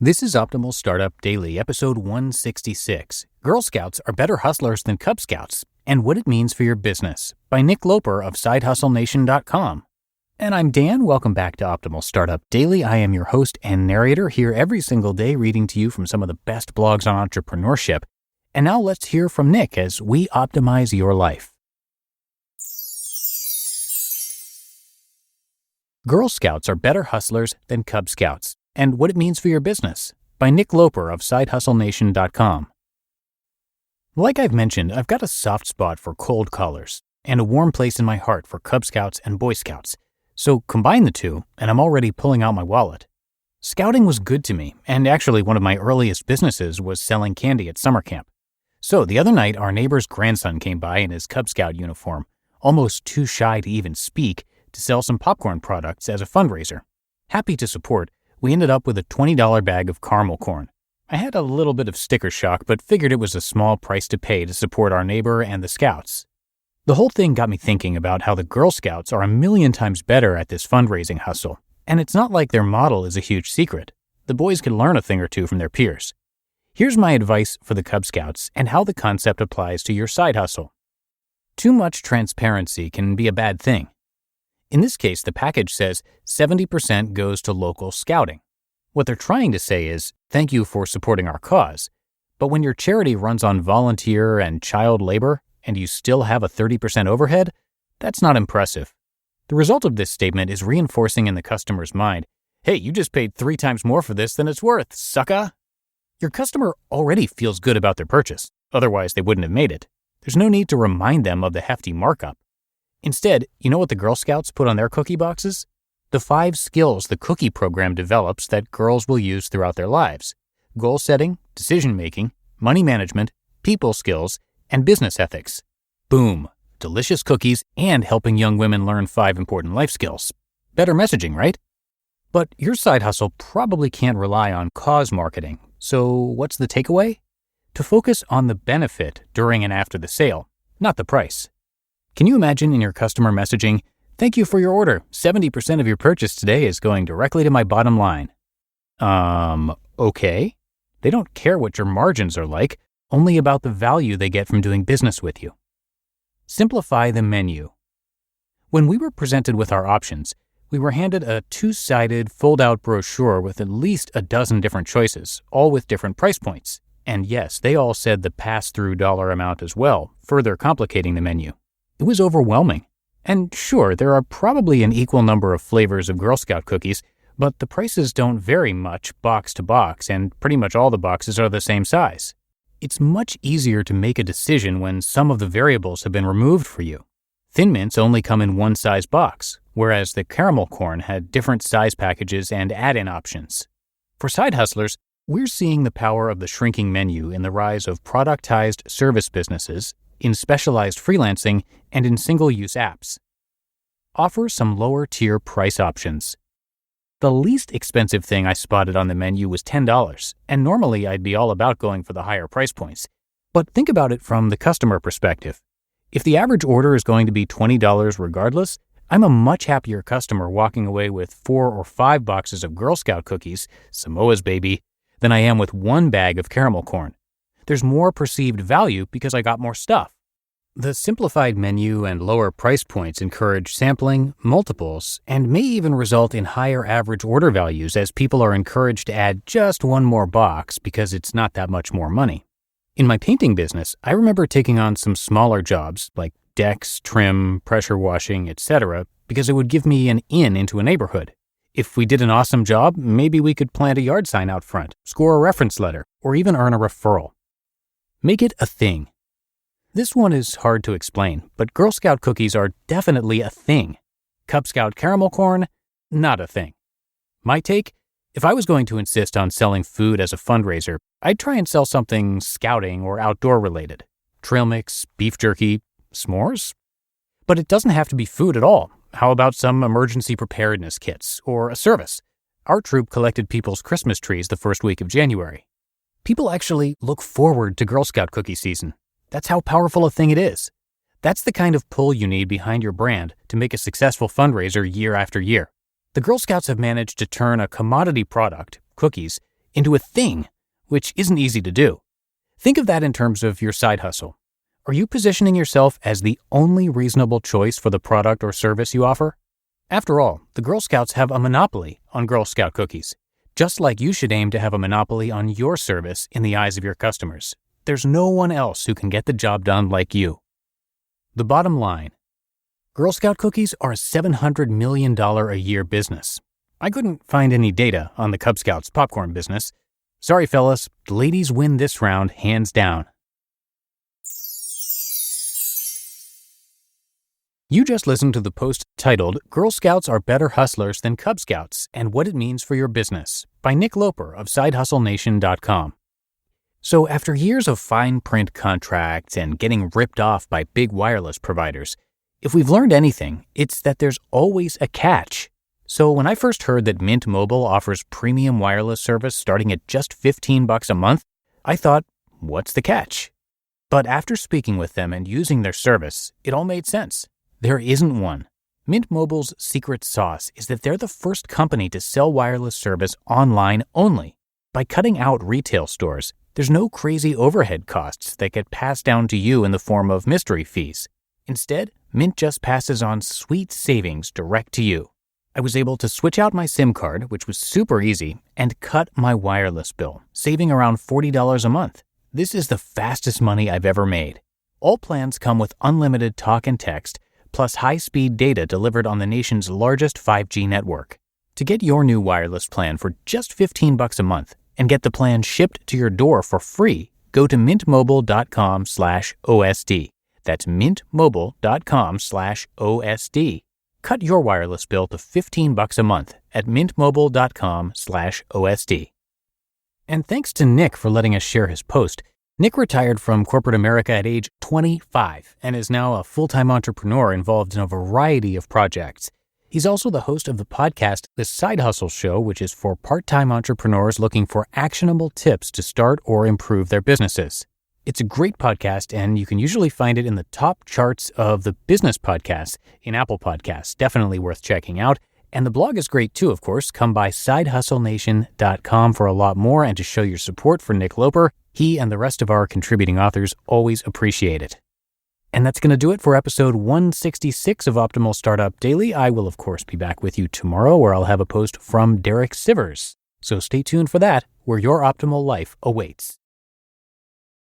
This is Optimal Startup Daily, episode 166. Girl Scouts are better hustlers than Cub Scouts, and what it means for your business, by Nick Loper of SideHustleNation.com. And I'm Dan. Welcome back to Optimal Startup Daily. I am your host and narrator, here every single day reading to you from some of the best blogs on entrepreneurship. And now let's hear from Nick as we optimize your life. Girl Scouts are better hustlers than Cub Scouts, and what it means for your business, by Nick Loper of SideHustleNation.com. Like I've mentioned, I've got a soft spot for cold callers and a warm place in my heart for Cub Scouts and Boy Scouts. So combine the two, and I'm already pulling out my wallet. Scouting was good to me, and actually one of my earliest businesses was selling candy at summer camp. So the other night, our neighbor's grandson came by in his Cub Scout uniform, almost too shy to even speak, to sell some popcorn products as a fundraiser. Happy to support, we ended up with a $20 bag of caramel corn. I had a little bit of sticker shock, but figured it was a small price to pay to support our neighbor and the Scouts. The whole thing got me thinking about how the Girl Scouts are a million times better at this fundraising hustle, and it's not like their model is a huge secret. The boys can learn a thing or two from their peers. Here's my advice for the Cub Scouts and how the concept applies to your side hustle. Too much transparency can be a bad thing. In this case, the package says 70% goes to local scouting. What they're trying to say is, thank you for supporting our cause. But when your charity runs on volunteer and child labor, and you still have a 30% overhead, that's not impressive. The result of this statement is reinforcing in the customer's mind, hey, you just paid 3 times more for this than it's worth, sucka. Your customer already feels good about their purchase, otherwise they wouldn't have made it. There's no need to remind them of the hefty markup. Instead, you know what the Girl Scouts put on their cookie boxes? The 5 skills the cookie program develops that girls will use throughout their lives: goal setting, decision-making, money management, people skills, and business ethics. Boom! Delicious cookies and helping young women learn 5 important life skills. Better messaging, right? But your side hustle probably can't rely on cause marketing. So what's the takeaway? To focus on the benefit during and after the sale, not the price. Can you imagine in your customer messaging, thank you for your order. 70% of your purchase today is going directly to my bottom line. Okay. They don't care what your margins are like, only about the value they get from doing business with you. Simplify the menu. When we were presented with our options, we were handed a 2-sided fold-out brochure with at least a dozen different choices, all with different price points. And yes, they all said the pass-through dollar amount as well, further complicating the menu. It was overwhelming. And sure, there are probably an equal number of flavors of Girl Scout cookies, but the prices don't vary much box to box, and pretty much all the boxes are the same size. It's much easier to make a decision when some of the variables have been removed for you. Thin Mints only come in one size box, whereas the caramel corn had different size packages and add-in options. For side hustlers, we're seeing the power of the shrinking menu in the rise of productized service businesses, in specialized freelancing, and in single-use apps. Offer some lower-tier price options. The least expensive thing I spotted on the menu was $10, and normally I'd be all about going for the higher price points. But think about it from the customer perspective. If the average order is going to be $20 regardless, I'm a much happier customer walking away with 4 or 5 boxes of Girl Scout cookies, Samoa's baby, than I am with 1 bag of caramel corn. There's more perceived value because I got more stuff. The simplified menu and lower price points encourage sampling, multiples, and may even result in higher average order values as people are encouraged to add just 1 more box because it's not that much more money. In my painting business, I remember taking on some smaller jobs like decks, trim, pressure washing, etc., because it would give me an in into a neighborhood. If we did an awesome job, maybe we could plant a yard sign out front, score a reference letter, or even earn a referral. Make it a thing. This one is hard to explain, but Girl Scout cookies are definitely a thing. Cub Scout caramel corn, not a thing. My take? If I was going to insist on selling food as a fundraiser, I'd try and sell something scouting or outdoor related. Trail mix, beef jerky, s'mores? But it doesn't have to be food at all. How about some emergency preparedness kits or a service? Our troop collected people's Christmas trees the first week of January. People actually look forward to Girl Scout cookie season. That's how powerful a thing it is. That's the kind of pull you need behind your brand to make a successful fundraiser year after year. The Girl Scouts have managed to turn a commodity product, cookies, into a thing, which isn't easy to do. Think of that in terms of your side hustle. Are you positioning yourself as the only reasonable choice for the product or service you offer? After all, the Girl Scouts have a monopoly on Girl Scout cookies, just like you should aim to have a monopoly on your service in the eyes of your customers. There's no one else who can get the job done like you. The bottom line: Girl Scout cookies are a $700 million a year business. I couldn't find any data on the Cub Scouts popcorn business. Sorry, fellas, the ladies win this round hands down. You just listened to the post titled "Girl Scouts Are Better Hustlers Than Cub Scouts and What It Means for Your Business" by Nick Loper of SideHustleNation.com. So after years of fine print contracts and getting ripped off by big wireless providers, if we've learned anything, it's that there's always a catch. So when I first heard that Mint Mobile offers premium wireless service starting at just $15 a month, I thought, what's the catch? But after speaking with them and using their service, it all made sense. There isn't one. Mint Mobile's secret sauce is that they're the first company to sell wireless service online only. By cutting out retail stores, there's no crazy overhead costs that get passed down to you in the form of mystery fees. Instead, Mint just passes on sweet savings direct to you. I was able to switch out my SIM card, which was super easy, and cut my wireless bill, saving around $40 a month. This is the fastest money I've ever made. All plans come with unlimited talk and text, plus high-speed data delivered on the nation's largest 5G network. To get your new wireless plan for just $15 a month and get the plan shipped to your door for free, go to mintmobile.com/OSD. That's mintmobile.com/OSD. Cut your wireless bill to $15 a month at mintmobile.com/OSD. And thanks to Nick for letting us share his post. Nick retired from corporate America at age 25 and is now a full-time entrepreneur involved in a variety of projects. He's also the host of the podcast The Side Hustle Show, which is for part-time entrepreneurs looking for actionable tips to start or improve their businesses. It's a great podcast, and you can usually find it in the top charts of the business podcasts in Apple Podcasts. Definitely worth checking out. And the blog is great too, of course. Come by SideHustleNation.com for a lot more and to show your support for Nick Loper. He and the rest of our contributing authors always appreciate it. And that's going to do it for episode 166 of Optimal Startup Daily. I will, of course, be back with you tomorrow where I'll have a post from Derek Sivers. So stay tuned for that, where your optimal life awaits.